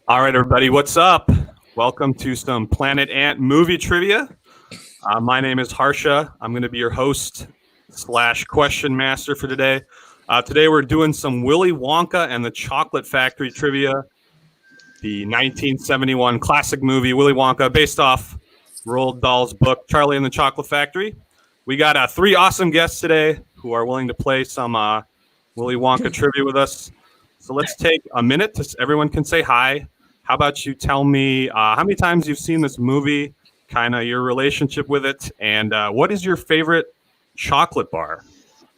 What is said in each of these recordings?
All right, everybody, what's up? Welcome to some Planet Ant movie trivia. My name is Harsha. I'm going to be your host / question master for today. Today we're doing some Willy Wonka and the Chocolate Factory trivia. The 1971 classic movie Willy Wonka, based off Roald Dahl's book Charlie and the Chocolate Factory. We got 3 awesome guests today who are willing to play some Willy Wonka trivia with us. So let's take a minute to everyone can say hi. How about you tell me how many times you've seen this movie, kind of your relationship with it, and what is your favorite chocolate bar?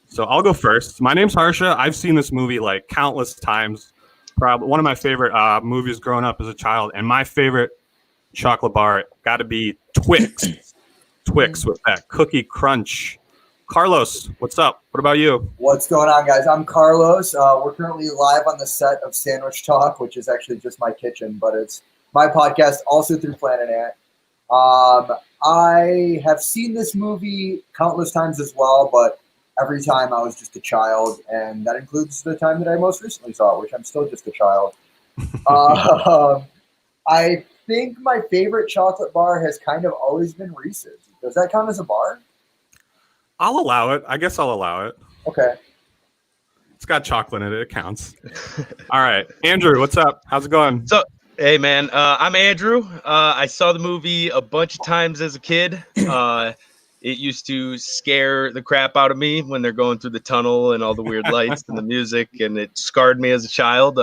So I'll go first. My name's Harsha. I've seen this movie like countless times. Probably one of my favorite movies growing up as a child, and my favorite chocolate bar got to be Twix. Twix with that cookie crunch. Carlos, what's up? What about you? What's going on, guys? I'm Carlos. We're currently live on the set of Sandwich Talk, which is actually just my kitchen, but it's my podcast, also through Planet Ant. I have seen this movie countless times as well, but every time I was just a child, and that includes the time that I most recently saw it, which I'm still just a child. I think my favorite chocolate bar has kind of always been Reese's. Does that count as a bar? I'll allow it. I guess I'll allow it. Okay. It's got chocolate in it. It counts. All right. Andrew, what's up? How's it going? So, hey, man. I'm Andrew. I saw the movie a bunch of times as a kid. It used to scare the crap out of me when they're going through the tunnel and all the weird lights and the music, and it scarred me as a child.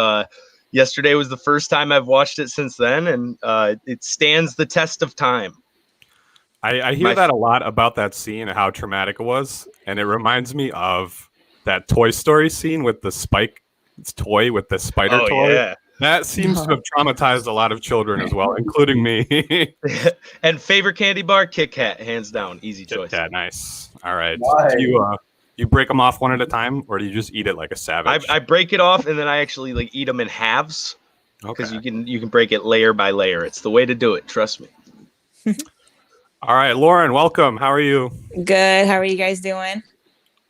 Yesterday was the first time I've watched it since then, and it stands the test of time. I hear that a lot about that scene and how traumatic it was, and it reminds me of that Toy Story scene with the Spike toy with the spider toy. Yeah. That seems to have traumatized a lot of children as well, including me. And favorite candy bar, Kit Kat, hands down, easy choice. Kit Kat, nice. All right. Do you break them off one at a time, or do you just eat it like a savage? I break it off, and then I actually eat them in halves. Because you can break it layer by layer. It's the way to do it. Trust me. All right, Lauren, welcome. How are you? Good. How are you guys doing?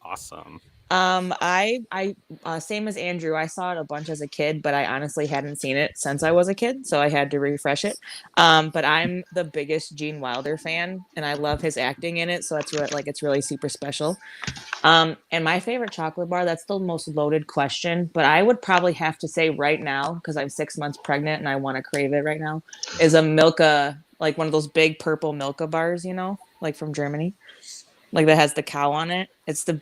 Awesome. I same as Andrew. I saw it a bunch as a kid, but I honestly hadn't seen it since I was a kid, so I had to refresh it. But I'm the biggest Gene Wilder fan, and I love his acting in it, so that's it's really super special. And my favorite chocolate bar, that's the most loaded question, but I would probably have to say right now, because I'm 6 months pregnant and I want to crave it right now, is a Milka, like one of those big purple Milka bars, like from Germany. Like that has the cow on it. It's the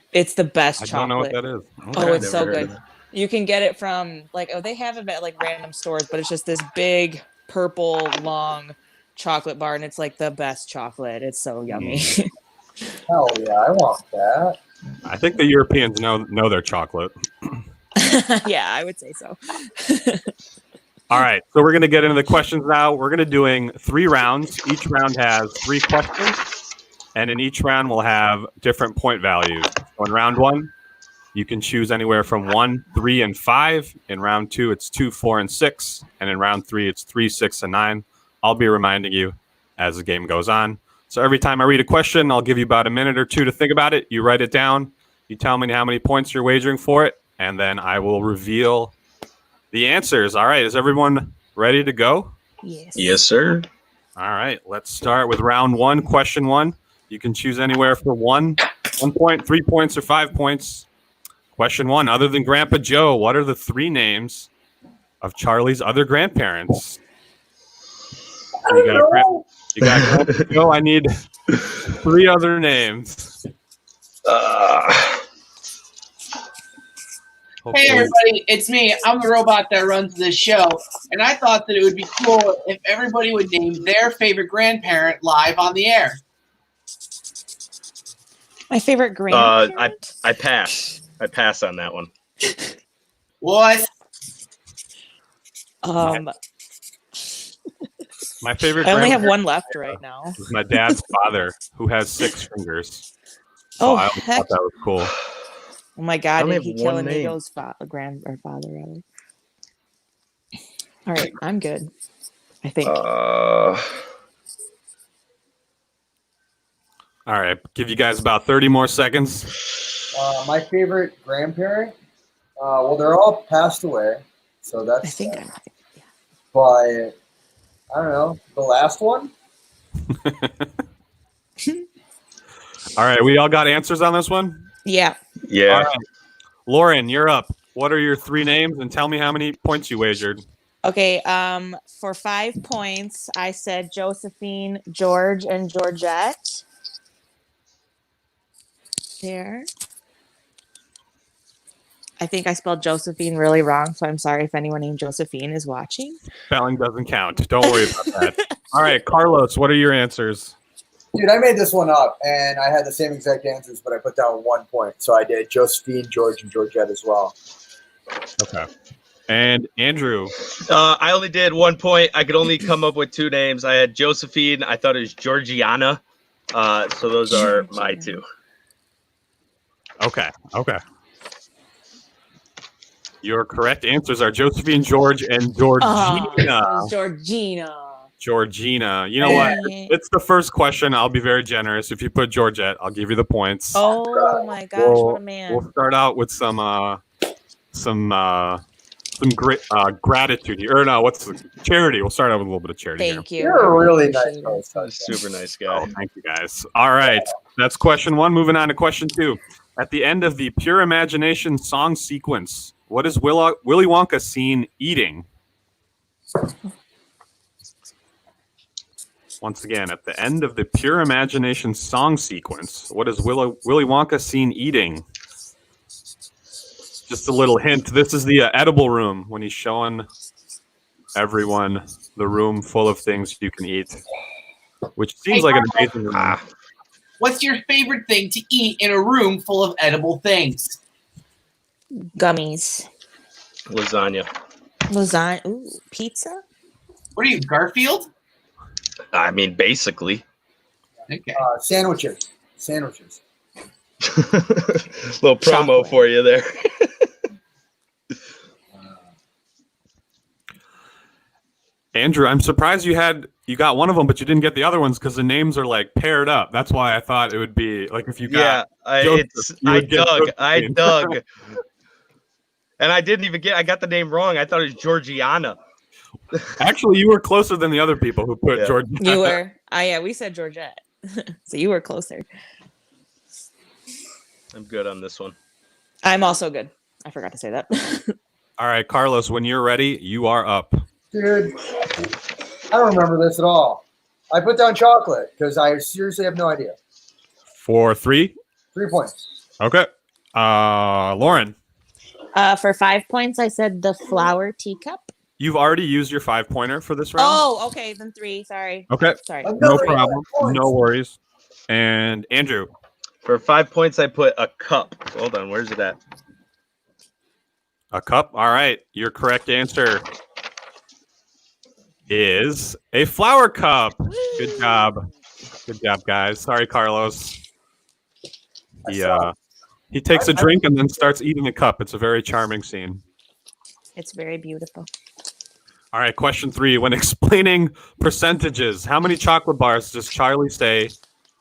best chocolate. I don't know what that is. Okay. Oh, it's so good. You can get it from they have it at random stores, but it's just this big purple long chocolate bar, and it's like the best chocolate. It's so yummy. Hell yeah, I want that. I think the Europeans know their chocolate. Yeah, I would say so. All right, so we're going to get into the questions now. We're going to doing 3 rounds. Each round has 3 questions. And in each round, we'll have different point values. So in round 1, you can choose anywhere from 1, 3, and 5. In round 2, it's 2, 4, and 6. And in round 3, it's 3, 6, and 9. I'll be reminding you as the game goes on. So every time I read a question, I'll give you about a minute or 2 to think about it. You write it down. You tell me how many points you're wagering for it. And then I will reveal the answers. All right, is everyone ready to go? Yes. Yes, sir. All right, let's start with round 1, question 1. You can choose anywhere for 1 point, 3 points, or 5 points. Question 1, other than Grandpa Joe, what are the 3 names of Charlie's other grandparents? You got Grandpa Joe. I need 3 other names. Hey everybody, it's me. I'm the robot that runs this show, and I thought that it would be cool if everybody would name their favorite grandparent live on the air. My favorite grandparent? I pass. I pass on that one. What? My favorite. I only have one left right now. Is my dad's father, who has 6 fingers. So I thought that was cool. Oh my God! Did he kill Inigo's grandfather? Rather. All right, I'm good. I think. All right, give you guys about 30 more seconds. My favorite grandparent? Well, they're all passed away, so that's. I think I'm right. but I don't know. The last one? All right, we all got answers on this one? Yeah. Yeah. All right. Lauren, you're up. What are your 3 names, and tell me how many points you wagered. Okay. For 5 points, I said Josephine, George, and Georgette. There. I think I spelled Josephine really wrong, so I'm sorry if anyone named Josephine is watching. Spelling doesn't count. Don't worry about that. All right, Carlos, what are your answers? Dude, I made this one up, and I had the same exact answers, but I put down 1 point. So I did Josephine, George, and Georgette as well. Okay. And Andrew. I only did 1 point. I could only come up with 2 names. I had Josephine. I thought it was Georgiana. So those are my 2. Okay. Your correct answers are Josephine, George, and Georgina. Georgina. You know what? It's the first question. I'll be very generous. If you put Georgette, I'll give you the points. Oh my gosh, what a man. We'll start out with some great gratitude here. Or no, what's the charity? We'll start out with a little bit of charity. Thank you. You're a really nice host. Super nice guy. Oh, thank you, guys. All right. That's question 1. Moving on to question 2. At the end of the Pure Imagination song sequence, what is Willy Wonka seen eating? Once again, at the end of the Pure Imagination song sequence, what is Willy Wonka seen eating? Just a little hint. This is the edible room when he's showing everyone the room full of things you can eat, which seems like an amazing room. What's your favorite thing to eat in a room full of edible things? Gummies. Lasagna. Ooh, pizza? What are you, Garfield? I mean, basically. Okay. Sandwiches. Little promo Chocolate. for you there. Andrew, I'm surprised you got one of them, but you didn't get the other ones because the names are like paired up. That's why I thought it would be like if you got. I dug. And I didn't even I got the name wrong. I thought it was Georgiana. Actually, you were closer than the other people who put George. You were. Yeah, we said Georgette. So you were closer. I'm good on this one. I'm also good. I forgot to say that. All right, Carlos, when you're ready, you are up. Dude, I don't remember this at all. I put down chocolate because I seriously have no idea. For 3? 3 points. Okay. Lauren. For 5 points, I said the flower teacup. You've already used your 5-pointer for this round. Oh, okay. Then 3. Sorry. Okay. Sorry. No problem. No worries. And Andrew. For 5 points, I put a cup. Hold on. Where's it at? A cup. All right. Your correct answer is a flower cup. Good job. Good job, guys. Sorry, Carlos. He takes a drink and then starts eating a cup. It's a very charming scene. It's very beautiful. All right, question 3. When explaining percentages, how many chocolate bars does Charlie say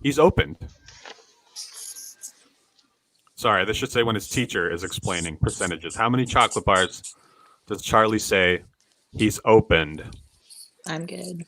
he's opened? Sorry, this should say when his teacher is explaining percentages. How many chocolate bars does Charlie say he's opened? I'm good.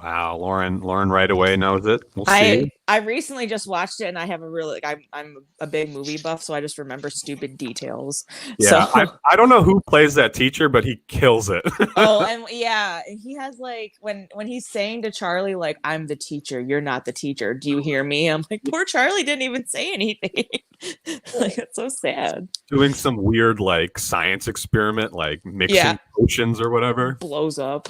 Wow, Lauren right away knows it. We'll see. I recently just watched it, and I have a really I'm a big movie buff, so I just remember stupid details. Yeah, So, I don't know who plays that teacher, but he kills it. and yeah, he has like when he's saying to Charlie like, "I'm the teacher, you're not the teacher. Do you hear me?" I'm like, poor Charlie didn't even say anything. Like, it's so sad. Doing some weird like science experiment, like mixing potions or whatever. Blows up.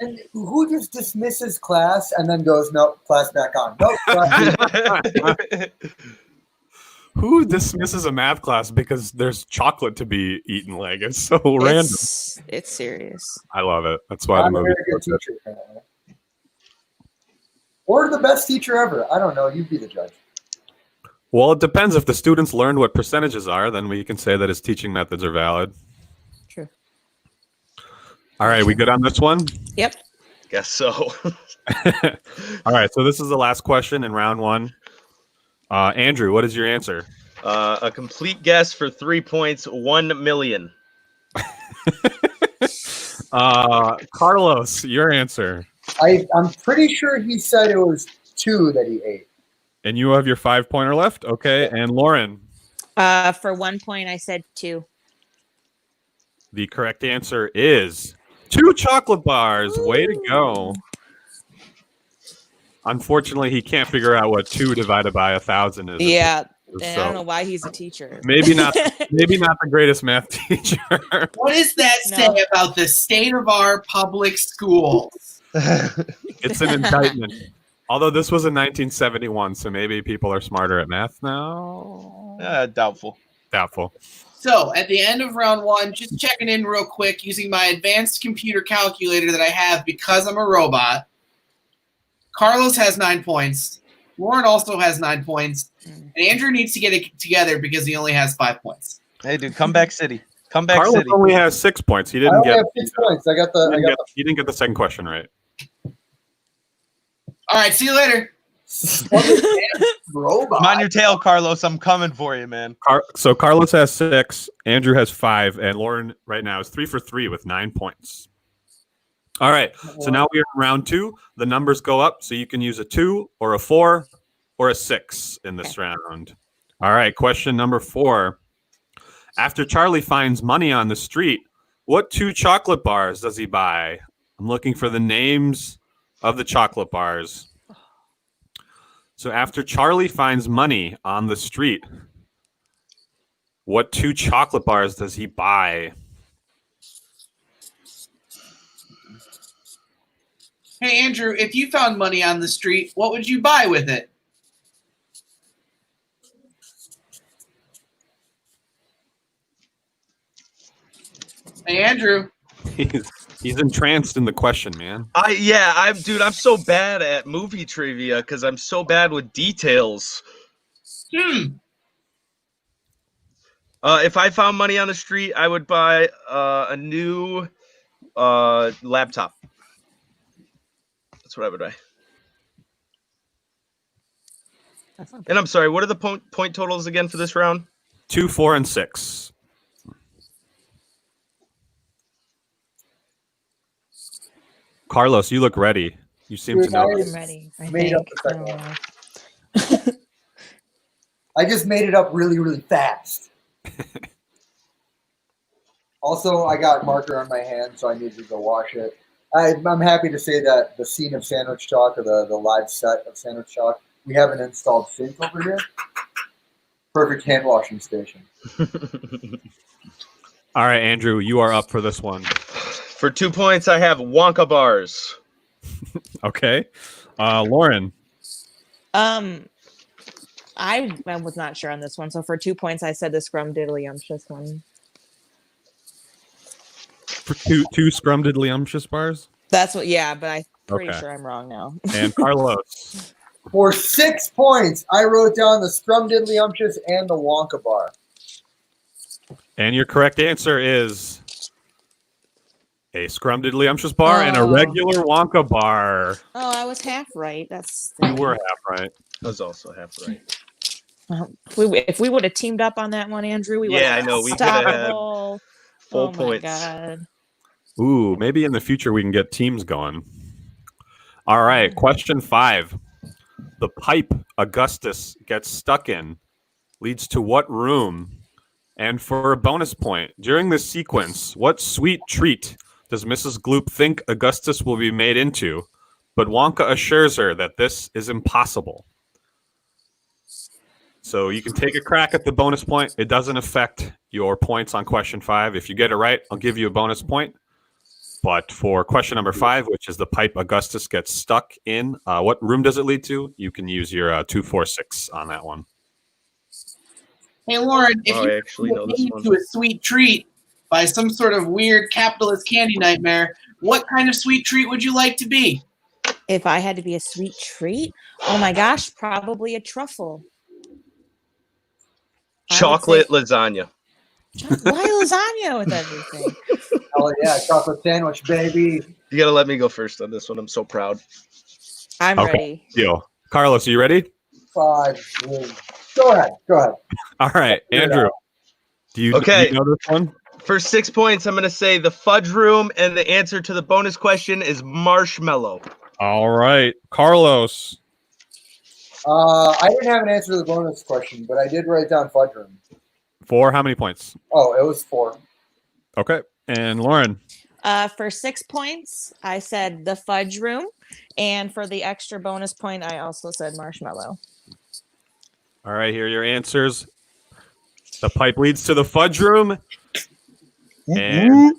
And who just dismisses class and then goes, nope, class back on. Nope, class. Who dismisses a math class because there's chocolate to be eaten? Like, it's so random. It's serious. I love it. That's why I'm the a movie. very good teacher, apparently. Or the best teacher ever. I don't know. You be the judge. Well, it depends. If the students learned what percentages are, then we can say that his teaching methods are valid. True. All right, we good on this one? Yep. Guess so. All right, so this is the last question in round 1. Andrew, what is your answer? A complete guess for 3 points, 1 million. Carlos, your answer. I'm pretty sure he said it was 2 that he ate. And you have your 5-pointer left. Okay. And Lauren. For 1 point, I said 2. The correct answer is 2 chocolate bars. Way to go. Unfortunately, he can't figure out what 2 divided by 1,000 is. Yeah. And So, I don't know why he's a teacher. maybe not the greatest math teacher. What does that say about the state of our public schools? It's an indictment. Although this was in 1971, so maybe people are smarter at math now. Doubtful. Doubtful. So, at the end of round 1, just checking in real quick using my advanced computer calculator that I have because I'm a robot. Carlos has 9 points. Lauren also has 9 points. And Andrew needs to get it together because he only has 5 points. Hey, dude, comeback city. Comeback Carlos city. only has 6 points. He I didn't only get. have 6 points. He didn't get the second question right. All right, see you later. Robot. I'm on your tail, Carlos. I'm coming for you, man. So Carlos has 6, Andrew has 5, and Lauren right now is 3 for 3 with 9 points. All right, so now we are in round 2. The numbers go up, so you can use a 2 or a 4 or a 6 in this round. All right, question number 4. After Charlie finds money on the street, what 2 chocolate bars does he buy? I'm looking for the names of the chocolate bars. So after Charlie finds money on the street, what 2 chocolate bars does he buy? Hey, Andrew, if you found money on the street, what would you buy with it? Hey, Andrew. He's entranced in the question, man. Dude, I'm so bad at movie trivia because I'm so bad with details. If I found money on the street, I would buy a new laptop. That's what I would buy. And I'm sorry, what are the point totals again for this round? 2, 4, and 6. Carlos, you look ready. You seem to know. I'm ready. Made up the second one. I just made it up really, really fast. Also, I got marker on my hand, so I need to go wash it. I'm happy to say that the scene of Sandwich Chalk, or the live set of Sandwich Chalk, we have an installed sink over here. Perfect hand washing station. All right, Andrew, you are up for this one. For 2 points, I have Wonka bars. Okay. Lauren. I was not sure on this one, so for 2 points, I said the Scrumdiddlyumptious one. For two Scrumdiddlyumptious bars? That's what, yeah, but I'm pretty Okay. sure I'm wrong now. And Carlos. For 6 points, I wrote down the Scrumdiddlyumptious and the Wonka bar. And your correct answer is a Scrumdiddlyumptious bar and a regular Wonka bar. Oh, I was half right. That's You were half right. I was also half right. if we would have teamed up on that one, Andrew, we would Yeah, have I know. We could have had unstoppable. full Oh my points. God. Ooh, maybe in the future we can get teams going. All right, question 5. The pipe Augustus gets stuck in leads to what room? And for a bonus point, during this sequence, what sweet treat does Mrs. Gloop think Augustus will be made into? But Wonka assures her that this is impossible. So you can take a crack at the bonus point. It doesn't affect your points on question 5. If you get it right, I'll give you a bonus point. But for question number 5, which is the pipe Augustus gets stuck in, what room does it lead to? You can use your 2, 4, 6 on that one. Hey, Lauren, if I you actually know this made one. to a sweet treat by some sort of weird capitalist candy nightmare, what kind of sweet treat would you like to be? If I had to be a sweet treat, oh my gosh, probably a truffle. Chocolate lasagna. Why lasagna with everything? Oh yeah, chocolate sandwich, baby. You got to let me go first on this one. I'm so proud. I'm Okay. ready. Deal. Carlos, are you ready? 5. Go ahead. All right, Andrew. Do you know this one? For 6 points, I'm going to say the fudge room, and the answer to the bonus question is marshmallow. All right, Carlos. I didn't have an answer to the bonus question, but I did write down fudge room. 4, how many points? Oh, it was 4. Okay. And Lauren. For 6 points, I said the fudge room. And for the extra bonus point, I also said marshmallow. All right, here are your answers. The pipe leads to the fudge room. And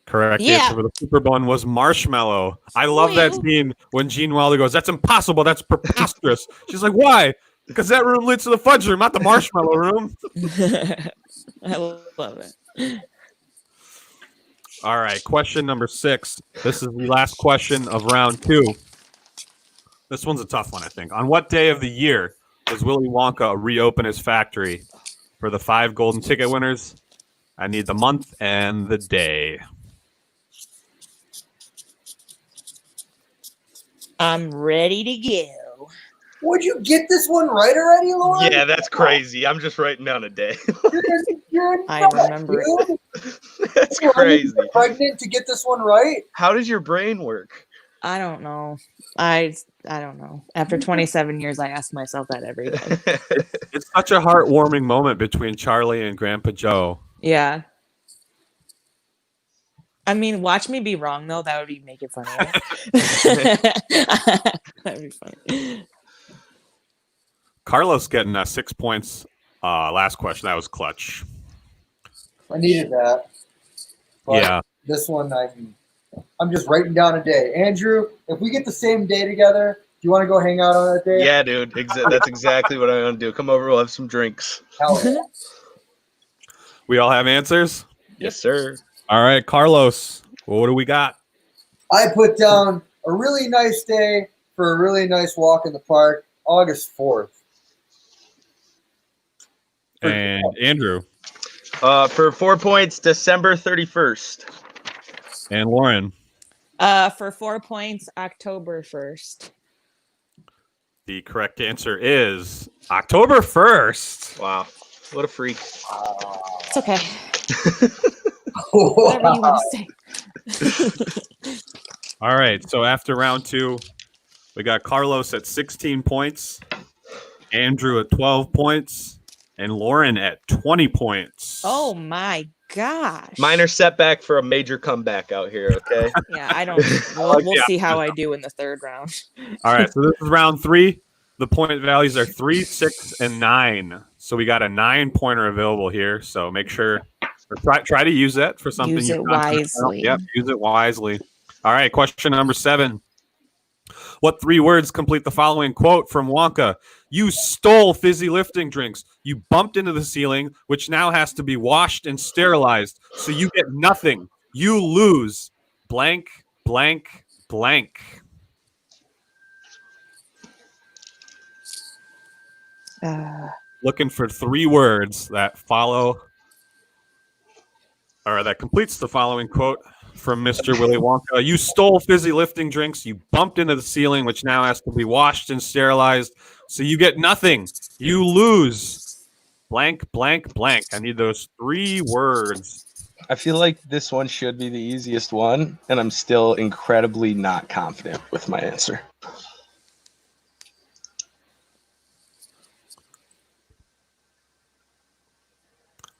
correct answer for the super bun was marshmallow. I love that scene when Gene Wilder goes, "That's impossible. That's preposterous." She's like, "Why?" Because that room leads to the fudge room, not the marshmallow room. I love it. All right, question number 6. This is the last question of round 2. This one's a tough one, I think. On what day of the year does Willy Wonka reopen his factory? For the 5 golden ticket winners, I need the month and the day. I'm ready to go. Would you get this one right already, Lauren? Yeah, that's crazy. I'm just writing down a day. You're I nuts, remember dude. That's You're crazy. pregnant to get this one right? How does your brain work? I don't know. I don't know. After 27 years, I ask myself that every day. It's such a heartwarming moment between Charlie and Grandpa Joe. Yeah. I mean, watch me be wrong, though. That would make it funny. That'd be funny. Carlos getting 6 points. Last question. That was clutch. I needed that. But Yeah. This one, I'm just writing down a day. Andrew, if we get the same day together, do you want to go hang out on that day? Yeah, dude. That's exactly what I'm going to do. Come over. We'll have some drinks. Hell yeah. We all have answers? Yes, sir. All right, Carlos. Well, what do we got? I put down a really nice day for a really nice walk in the park, August 4th. And Andrew. For 4 points, December 31st. And Lauren. For 4 points, October 1st. The correct answer is October 1st. Wow. What a freak. It's okay. Whatever you want to say. All right, so after round 2, we got Carlos at 16 points, Andrew at 12 points, and Lauren at 20 points. Oh my gosh. Minor setback for a major comeback out here, okay? Yeah, I don't. We'll see how I do in the third round. All right, so this is round 3. The point values are 3, 6, and 9. So we got a 9-pointer available here. So make sure, or try to use that for something. Use it wisely. Yep, use it wisely. All right, question number 7. What 3 words complete the following quote from Wonka? You stole fizzy lifting drinks. You bumped into the ceiling, which now has to be washed and sterilized. So you get nothing. You lose. Blank, blank, blank. Looking for 3 words that follow, or that completes the following quote from Mr. Willy Wonka. You stole fizzy lifting drinks. You bumped into the ceiling, which now has to be washed and sterilized. So you get nothing. You lose. Blank, blank, blank. I need those 3 words. I feel like this one should be the easiest one, and I'm still incredibly not confident with my answer.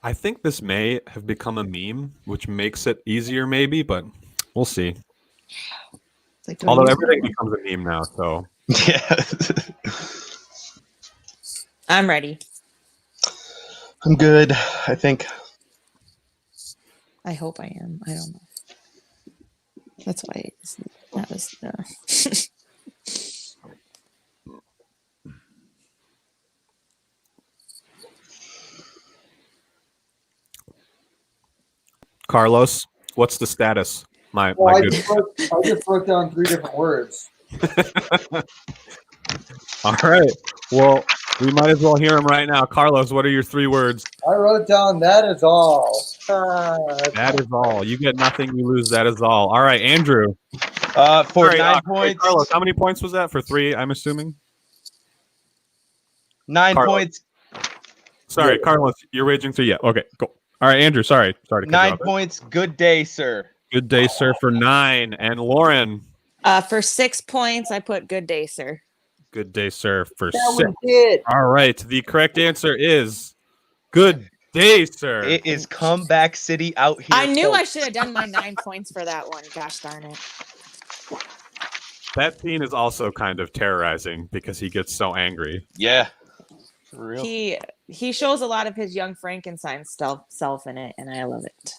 I think this may have become a meme, which makes it easier maybe, but we'll see. Like, Although everything becomes a meme now, so. Yeah. I'm ready. I'm good, I think. I hope I am. I don't know. That's why that was. Carlos, what's the status? My Well, I good. just wrote down 3 different words. All right. Well, we might as well hear him right now. Carlos, what are your 3 words? I wrote down that is all. That is all. You get nothing, you lose. That is all. All right, Andrew. For Sorry, 9 points. Carlos, how many points was that? For 3, I'm assuming? 9 Carlos. points. Sorry, Carlos, you're waging 3. Yeah, okay, go. All right, Andrew. Sorry to cut you 9 off. points. Good day, sir. Good day, sir, for 9. And Lauren. For 6 points, I put good day, sir. Good day, sir, for That 6. was it. All right. The correct answer is good day, sir. It is comeback city out here. I knew I folks. should have done my 9 points for that one. Gosh darn it. That scene is also kind of terrorizing because he gets so angry. Yeah. For real. He shows a lot of his young Frankenstein self in it, and I love it.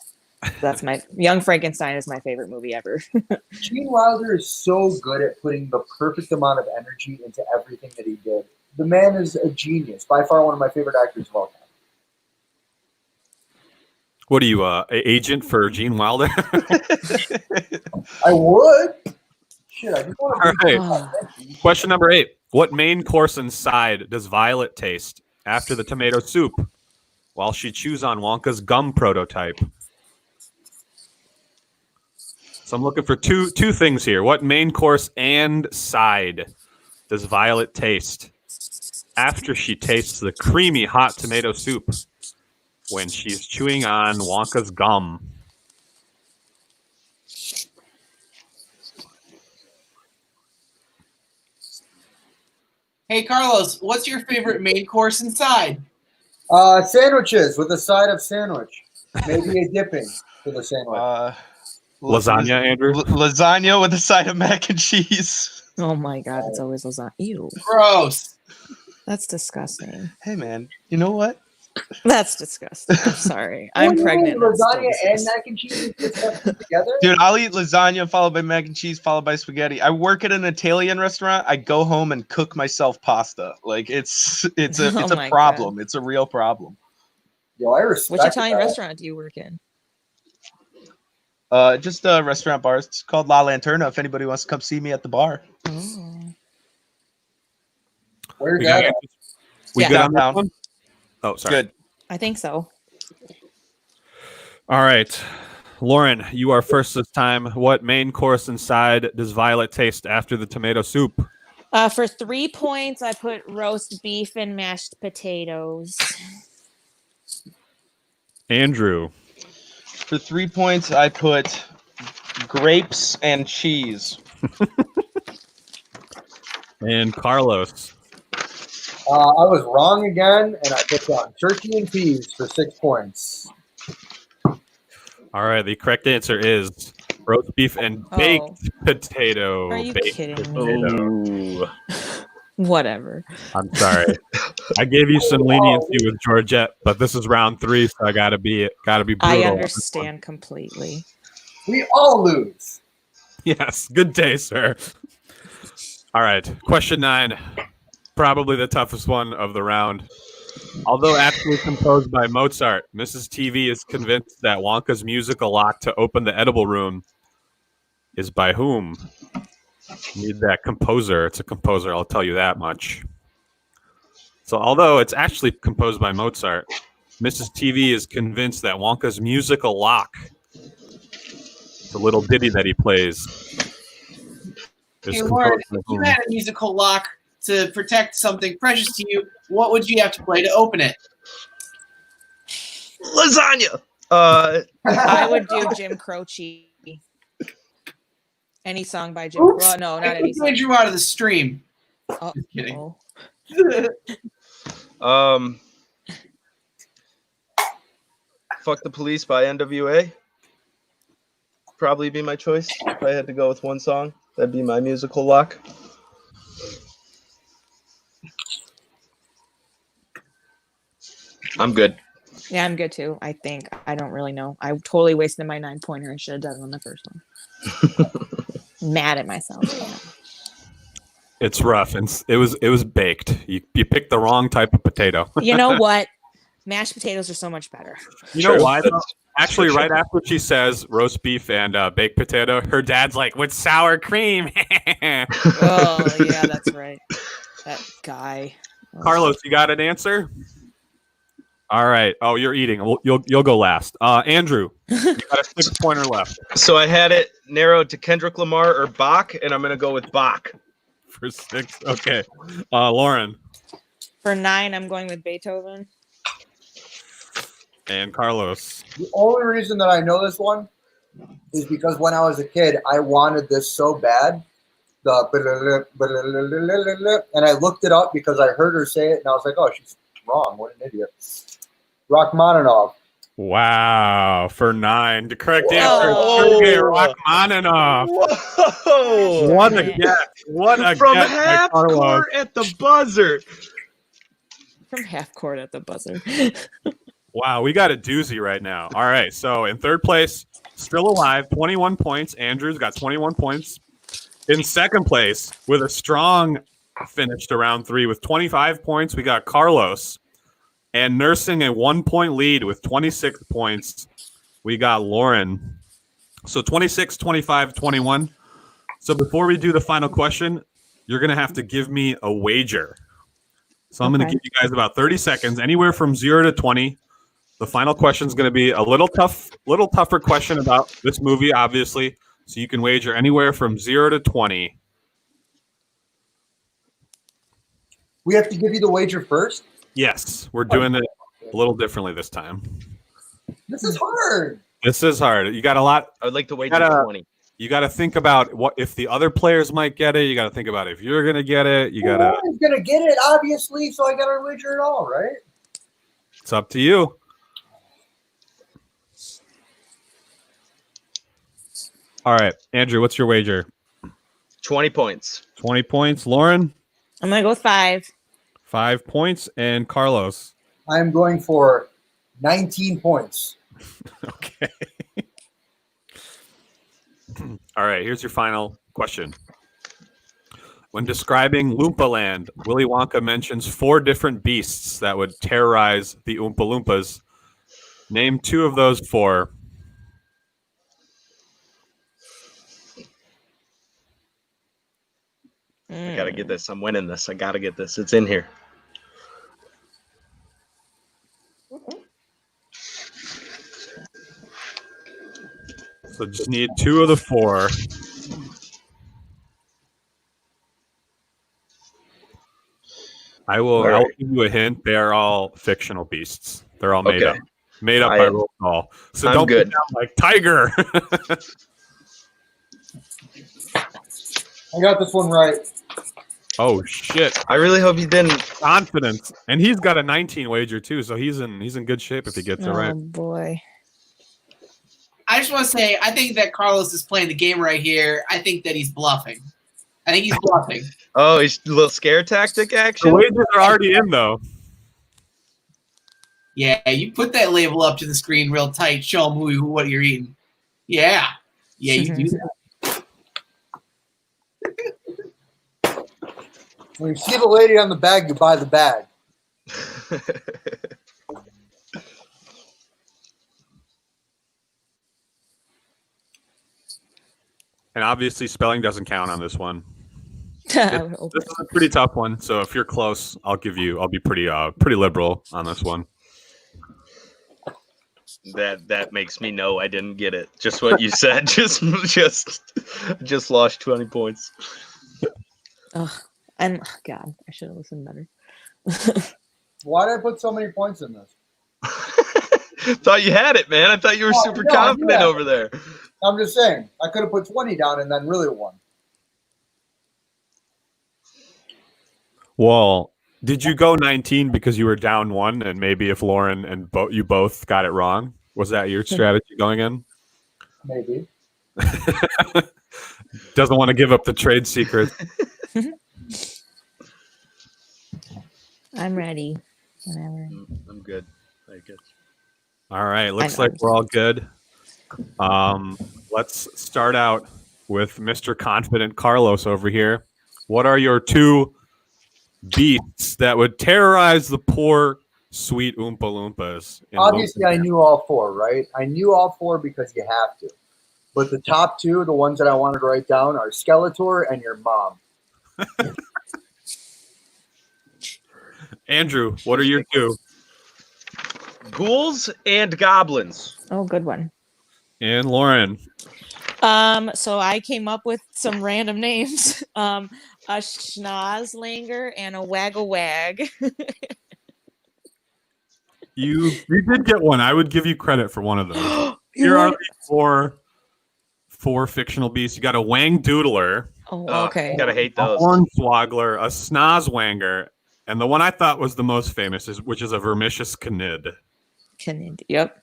That's my Young Frankenstein is my favorite movie ever. Gene Wilder is so good at putting the perfect amount of energy into everything that he did. The man is a genius. By far one of my favorite actors of all time. What are you, agent for Gene Wilder? I would. Shit, I just want All to. right. Question number 8. What main course and side does Violet taste after the tomato soup while she chews on Wonka's gum prototype? So I'm looking for two things here. What main course and side does Violet taste after she tastes the creamy hot tomato soup when she's chewing on Wonka's gum? Hey, Carlos, what's your favorite main course inside? Sandwiches with a side of sandwich. Maybe a dipping for the sandwich. Lasagna, Andrew? Lasagna with a side of mac and cheese. Oh my god, it's always lasagna. Ew. Gross. That's disgusting. Hey, man. You know what? That's disgusting. I'm sorry. I'm pregnant. That's still Lasagna and disgusting. mac and cheese just stuff together? Dude, I'll eat lasagna followed by mac and cheese followed by spaghetti. I work at an Italian restaurant. I go home and cook myself pasta. Like it's Oh a my problem. It's a real problem. Yo, I respect Which Italian that. restaurant do you work in? Just a restaurant bar. It's called La Lanterna. If anybody wants to come see me at the bar. Oh. Where's We that? got- at? we Yeah. good on that Downtown. one? Oh, sorry. Good. I think so. All right. Lauren, you are first this time. What main course and side does Violet taste after the tomato soup? For 3 points, I put roast beef and mashed potatoes. Andrew. For 3 points, I put grapes and cheese. And Carlos. I was wrong again, and I put down turkey and peas for 6 points. All right. The correct answer is roast beef and baked potato. Are you baked kidding potato. Ooh. Whatever. I'm sorry. I gave you some leniency with Georgette, but this is round 3, so I gotta be brutal. I understand completely. We all lose. Yes. Good day, sir. All right. Question 9. Probably the toughest one of the round. Although actually composed by Mozart, Mrs. TV is convinced that Wonka's musical lock to open the edible room is by whom? Need that composer. It's a composer, I'll tell you that much. So although it's actually composed by Mozart, Mrs. TV is convinced that Wonka's musical lock, the little ditty that he plays, is Hey, Lauren, composed by if you whom? had a musical lock to protect something precious to you, what would you have to play to open it? Lasagna. I would do Jim Croce. Any song by Jim. Oops. Well, no, I not any kicked song. Andrew out of the stream. Oh, kidding. oh. Fuck the Police by NWA. Probably be my choice if I had to go with one song. That'd be my musical lock. I'm good. Yeah, I'm good too. I think. I don't really know. I totally wasted my 9-pointer. I should have done it on the first one. Mad at myself. It's rough, and it was baked. You picked the wrong type of potato. You know what? Mashed potatoes are so much better. You know True. why? Though? That's- Actually, for right sure. after she says roast beef and baked potato, her dad's like, with sour cream. Oh yeah, that's right. That guy. Oh. Carlos, you got an answer? All right. Oh, you're eating. You'll go last. Andrew, you got a 6-pointer left So I had it narrowed to Kendrick Lamar or Bach, and I'm gonna go with Bach. for 6. Okay. Lauren For 9, I'm going with Beethoven. And Carlos. The only reason that I know this one is because when I was a kid, I wanted this so bad. And I looked it up because I heard her say it, and I was like, oh, she's wrong. What an idiot. Rachmaninoff. Wow, for 9. The correct answer Whoa. is Sergei Rachmaninoff. Whoa! What a guess. What a From guess by half Carlos. court at the buzzer. From half court at the buzzer. Wow, we got a doozy right now. All right, so in third place, still alive, 21 points. Andrew's got 21 points. In second place, with a strong finish to round 3 with 25 points, we got Carlos. And nursing a 1-point lead with 26 points, we got Lauren. So 26, 25, 21. So before we do the final question, you're going to have to give me a wager. So I'm going to give you guys about 30 seconds, anywhere from 0 to 20. The final question is going to be a little tougher question about this movie, obviously. So you can wager anywhere from 0 to 20. We have to give you the wager first? Yes, we're doing it a little differently this time. This is hard. This is hard. You got a lot. I would like to wager 20. You got to think about what if the other players might get it. You got to think about if you're going to get it. You got to. Who's going to get it, obviously, so I got to wager it all, right? It's up to you. All right, Andrew, what's your wager? 20 points. 20 points. Lauren? I'm going to go with 5. 5 points. And Carlos? I'm going for 19 points. Okay. All right, here's your final question. When describing Loompa Land, Willy Wonka mentions 4 different beasts that would terrorize the Oompa Loompas. Name 2 of those 4. I gotta get this. I'm winning this. I gotta get this. It's in here. So just need 2 of the 4. I'll give you a hint. They are all fictional beasts. They're all made up. Made up by roll call. So I'm don't good. put down like Tiger. I got this one right. Oh shit. I really hope you didn't. Confidence. And he's got a 19 wager too, so he's in good shape if he gets it right. Oh boy. I just want to say, I think that Carlos is playing the game right here. I think that he's bluffing. I think he's bluffing. Oh, he's a little scare tactic The action. wagers are already in though. Yeah, you put that label up to the screen real tight. Show them what you're eating. Yeah. Yeah, you do that. When you see the lady on the bag, you buy the bag. And obviously spelling doesn't count on this one. I This would hope is a pretty tough one, so if you're close, I'll be pretty liberal on this one. That makes me know I didn't get it. Just what you said. just lost 20 points. And God, I should have listened better. Why did I put so many points in this? Thought you had it, man. I thought you were Oh, super no, I confident knew that. over there. I'm just saying. I could have put 20 down and then really won. Well, did you go 19 because you were down 1, and maybe if Lauren and you both got it wrong? Was that your strategy going in? Maybe. Doesn't want to give up the trade secret. I'm ready. Whenever. I'm good. Very good. All right, looks like we're all good. Let's start out with Mr. Confident Carlos over here. What are your 2 beasts that would terrorize the poor, sweet Oompa Loompas? Obviously, I knew all 4, right? I knew all 4 because you have to. But the top 2, the ones that I wanted to write down, are Skeletor and your mom. Andrew, what are your 2? Ghouls and goblins. Oh, good one. And Lauren. So I came up with some random names. A Schnozlanger and a Wag-a-Wag. You did get one. I would give you credit for one of those. Here are the four fictional beasts. You got a Wang Doodler, Oh, okay. Gotta hate a those. Hornswoggler, a Snozwanger, and the one I thought was the most famous which is a Vermicious Canid. Yep.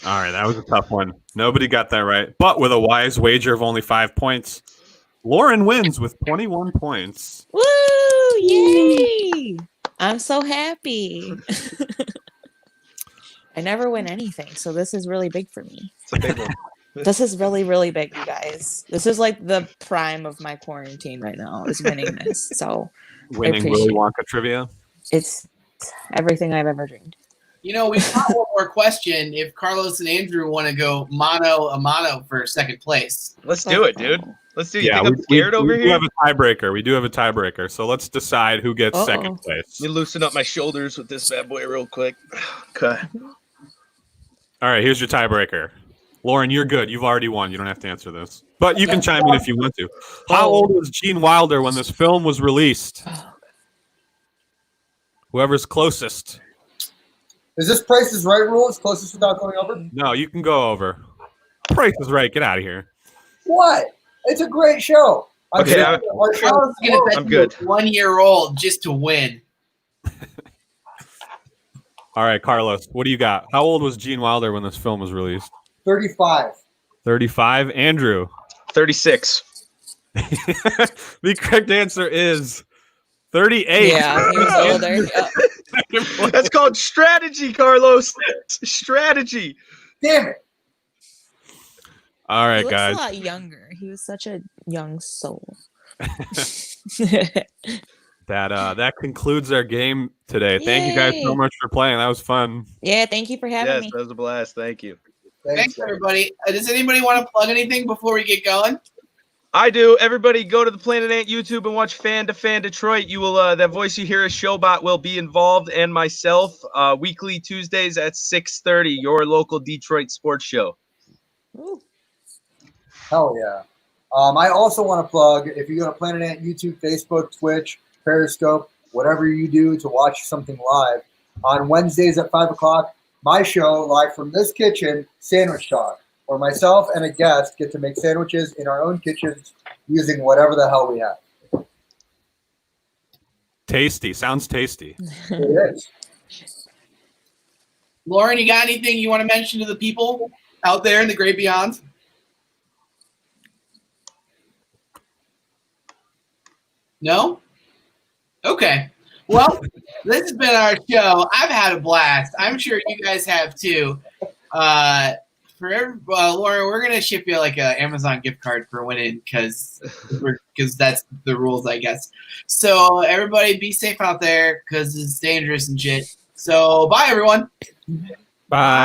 All right, that was a tough one. Nobody got that right, but with a wise wager of only 5 points, Lauren wins with 21 points. Woo! Yay! I'm so happy. I never win anything, so this is really big for me. It's a big one. This is really, really big, you guys. This is like the prime of my quarantine right now, is winning this. So Winning Willy Wonka trivia. it's everything I've ever dreamed. You know, we've got one more question. If Carlos and Andrew want to go mano a mano for second place. Let's do it, dude. Let's do it. You Yeah, think I'm scared over we do here? have a tiebreaker. We do have a tiebreaker. So let's decide who gets second place. Let me loosen up my shoulders with this bad boy real quick. Okay. All right, here's your tiebreaker. Lauren, you're good. You've already won. You don't have to answer this. But you can chime in if you want to. How old was Gene Wilder when this film was released? Whoever's closest. Is this Price is Right rule? It's closest without going over? No, you can go over. Price is Right. Get out of here. What? It's a great show. Okay, our show. Carlos is going to bet I'm good. 1 year old just to win. All right, Carlos, what do you got? How old was Gene Wilder when this film was released? 35. 35. Andrew. 36. The correct answer is 38. Yeah, he was older. Yeah. That's called strategy, Carlos. Strategy. Damn it. All He right, looks guys. a lot younger. He was such a young soul. That concludes our game today. Thank you guys so Yay. much for playing. That was fun. Yeah, thank you for having Yes, me. that was a blast. Thank you. Thanks, everybody. Does anybody want to plug anything before we get going? I do. Everybody go to the Planet Ant YouTube and watch Fan to Fan Detroit. You will that voice you hear as Showbot will be involved, and myself weekly Tuesdays at 6:30, your local Detroit sports show. Ooh. Hell yeah. I also want to plug, if you go to Planet Ant YouTube, Facebook, Twitch, Periscope, whatever you do to watch something live, on Wednesdays at 5 o'clock, my show, live from this kitchen, Sandwich Talk, where myself and a guest get to make sandwiches in our own kitchens using whatever the hell we have. Tasty. Sounds tasty. It is. Lauren, you got anything you want to mention to the people out there in the great beyond? No? Okay. Well, this has been our show. I've had a blast. I'm sure you guys have too. Lauren, we're gonna ship you like an Amazon gift card for winning because that's the rules, I guess. So everybody, be safe out there because it's dangerous and shit. So bye, everyone. Bye.